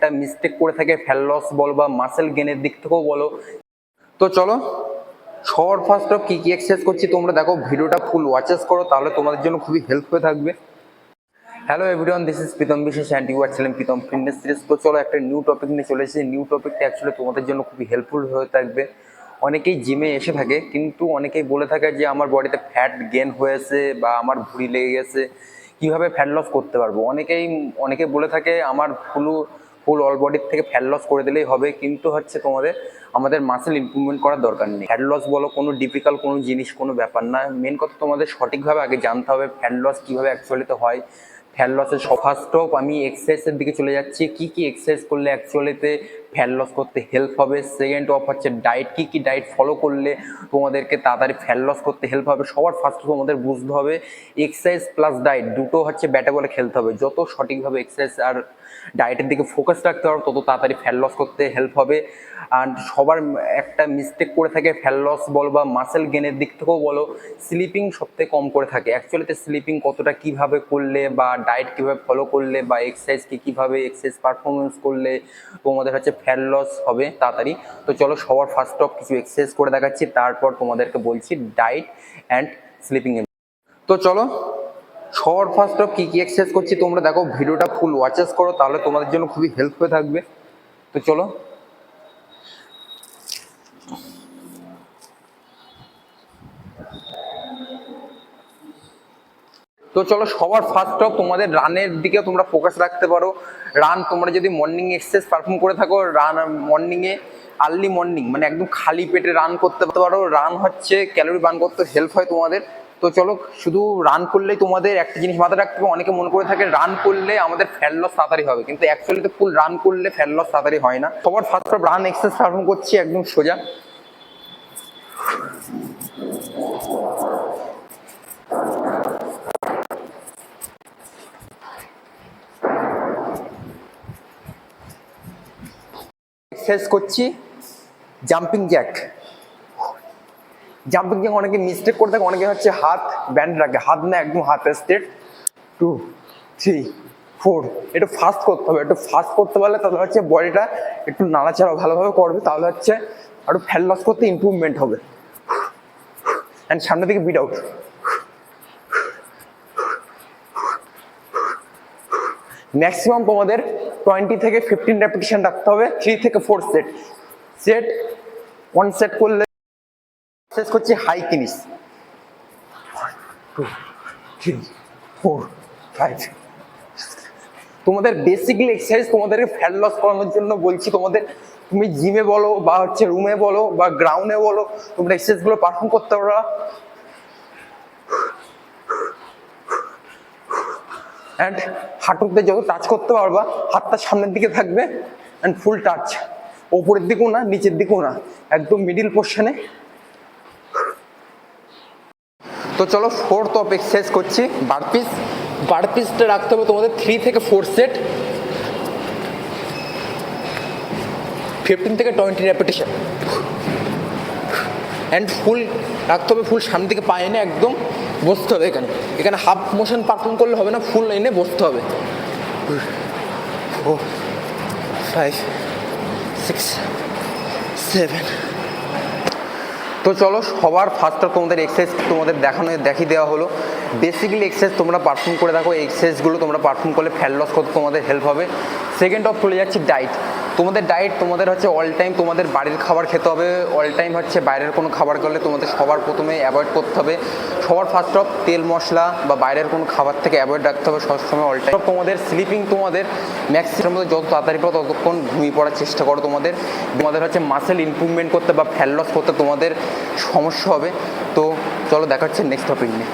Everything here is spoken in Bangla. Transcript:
একটা মিস্টেক করে থাকে, ফ্যাট লস বলো বা মাসেল গেনের দিক থেকেও বলো। তো চলো সবার ফার্স্ট অফ কি কি এক্সারসাইজ করছি তোমরা দেখো, ভিডিওটা ফুল ওয়াচেস করো, তাহলে তোমাদের জন্য খুবই হেল্প হয়ে থাকবে। Hello everyone, this is Pritam Bishesh and you are channel Pritam fitness series. তো চলো একটা নিউ টপিক নিয়ে চলে এসেছি। নিউ টপিকটা অ্যাকচুয়ালি তোমাদের জন্য খুবই হেল্পফুল হয়ে থাকবে। অনেকেই জিমে এসে থাকে, কিন্তু অনেকেই বলে থাকে যে আমার বডিতে ফ্যাট গেন হয়েছে বা আমার ভুঁড়ি লেগে গেছে, কীভাবে ফ্যাট লস করতে পারবো। অনেকে বলে থাকে আমার ফুল অল বডির থেকে ফ্যাট লস করে দিলেই হবে, কিন্তু হচ্ছে আমাদের মাসেল ইমপ্রুভমেন্ট করার দরকার নেই। ফ্যাট লস বলো কোনো ডিফিকাল্ট কোনো জিনিস, কোনো ব্যাপার না। মেন কথা তোমাদের সঠিকভাবে আগে জানতে হবে ফ্যাট লস কীভাবে অ্যাকচুয়ালিতে হয়। ফ্যাট লসের ফার্স্ট অফ আমি এক্সারসাইজের দিকে চলে যাচ্ছি, কি কি এক্সারসাইজ করলে অ্যাকচুয়ালিতে ফ্যাট লস করতে হেল্প হবে। সেকেন্ড অফ হচ্ছে ডায়েট, কি কি ডায়েট ফলো করলে তোমাদেরকে তাড়াতাড়ি ফ্যাট লস করতে হেল্প হবে। সবার ফার্স্ট অফ আমাদের বুঝতে হবে এক্সারসাইজ প্লাস ডায়েট দুটো হচ্ছে ব্যাটে বলে খেলতে হবে। যত সঠিকভাবে এক্সারসাইজ আর ডায়েটের দিকে ফোকাস রাখতে পারো, তত তাড়াতাড়ি ফ্যাট লস করতে হেল্প হবে। আর সবার একটা মিস্টেক করে থাকে, ফ্যাট লস বলো বা মাসেল গেনের দিক থেকেও বলো, স্লিপিং সবথেকে কম করে থাকে। অ্যাকচুয়ালিতে স্লিপিং কতটা কীভাবে করলে বা ডায়েট কীভাবে ফলো করলে বা এক্সারসাইজকে কীভাবে এক্সারসাইজ পারফরমেন্স করলে তোমাদের হচ্ছে ফ্যাট লস হবে তাড়াতাড়ি। তো চলো সবার ফার্স্ট অফ কিছু এক্সারসাইজ করে দেখাচ্ছি, তারপর তোমাদেরকে বলছি ডায়েট অ্যান্ড স্লিপিং। তো চলো সবার ফার্স্ট অফ কি কি এক্সারসাইজ করছি তোমরা দেখো, ভিডিওটা ফুল ওয়াচেস করো, তাহলে তোমাদের জন্য খুবই হেল্প হয়ে থাকবে। তো চলো সবার ফার্স্ট অফ তোমাদের রানের দিকে তোমরা ফোকাস রাখতে পারো। রান তোমরা যদি মর্নিং এক্সারসাইজ পারফর্ম করে থাকো, রান মর্নিংয়ে আর্লি মর্নিং মানে একদম খালি পেটে রান করতে পারো। রান হচ্ছে ক্যালোরি বার্ন করতে হেল্প হয় তোমাদের। তো চলো শুধু রান করলেই তোমাদের একটা জিনিস মাথায় রাখতে হবে, অনেকে মনে করে থাকে রান করলে আমাদের ফ্যাট লস তাড়াতাড়ি হবে, কিন্তু অ্যাকচুয়ালি তো ফুল রান করলে ফ্যাট লস তাড়াতাড়ি হয় না। সবার first of run exercise perform করছি একদম সোজা। এক্সারসাইজ করছি জাম্পিং জ্যাক। অনেকে মিস্টেক করে থাকে, অনেকে হচ্ছে হাত ব্যান্ড রাখে, হাত না একদম হাত স্ট্রেট। 2 3 4 একটু ফাস্ট করতে হবে। একটু ফাস্ট করতে পারলে তাহলে হচ্ছে বডিটা একটু নাড়াচাড়া ভালোভাবে করবে, তাহলে হচ্ছে আরো ফ্যাট লস করতে ইমপ্রুভমেন্ট হবে। অ্যান্ড সামনের দিকে বিট আউট। ম্যাক্সিমাম তোমাদের 20 থেকে 15 রেপিটেশন রাখতে হবে, 3 থেকে 4 সেট 1 সেট করলে শেষ করছি হাই কিনিস। 2 3 4 5। তোমাদের বেসিকলি এক্সারসাইজ তোমাদেরকে ফ্যাট লস করানোর জন্য বলছি। তুমি জিমে বলো বা হচ্ছে রুমে বলো বা গ্রাউন্ডে বলো, তোমরা এক্সারসাইজগুলো পারফর্ম করতে পারো। অ্যান্ড হাঁটুতে যত টাচ করতে পারবা, হাতটা সামনের দিকে থাকবে অ্যান্ড ফুল টাচ, ওপরের দিকেও না নিচের দিকেও না, একদম মিডিল পোর্শনে। তো চলো ফোর্থ অফ এক্সারসাইজ করছি বারপিসটা রাখতে হবে তোমাদের 3 থেকে 4 সেট, 15 থেকে 20 রেপিটেশন। অ্যান্ড ফুল রাখতে হবে, ফুল সামনের দিকে পা এনে একদম বসতে হবে। এখানে হাফ মোশন পারফর্ম করলে হবে না, ফুল এনে বসতে হবে। 4 5 6 7। তো চলো সবার ফার্স্ট অফ তোমাদের এক্সারসাইজ তোমাদের দেখিয়ে দেওয়া হলো। বেসিক্যালি এক্সারসাইজ তোমরা পারফর্ম করে দেখো, এক্সারসাইজগুলো তোমরা পারফর্ম করলে ফ্যাট লস করতে তোমাদের হেল্প হবে। সেকেন্ড অফ চলে যাচ্ছি ডায়েট। তোমাদের হচ্ছে অল টাইম তোমাদের বাড়ির খাবার খেতে হবে। অল টাইম হচ্ছে বাইরের কোনো খাবার করলে তোমাদের সবার প্রথমে অ্যাভয়েড করতে হবে। সবার ফার্স্ট অফ তেল মশলা বা বাইরের কোনো খাবার থেকে অ্যাভয়েড রাখতে হবে সবসময় অল টাইম। তোমাদের স্লিপিং তোমাদের ম্যাক্সিমাম যত তাড়াতাড়ি পারো ততক্ষণ ঘুমিয়ে পড়ার চেষ্টা করো। তোমাদের হচ্ছে মাসেল ইমপ্রুভমেন্ট করতে বা ফ্যাট লস করতে তোমাদের সমস্যা হবে। তো চলো দেখা হচ্ছে নেক্সট টপিক নিয়ে।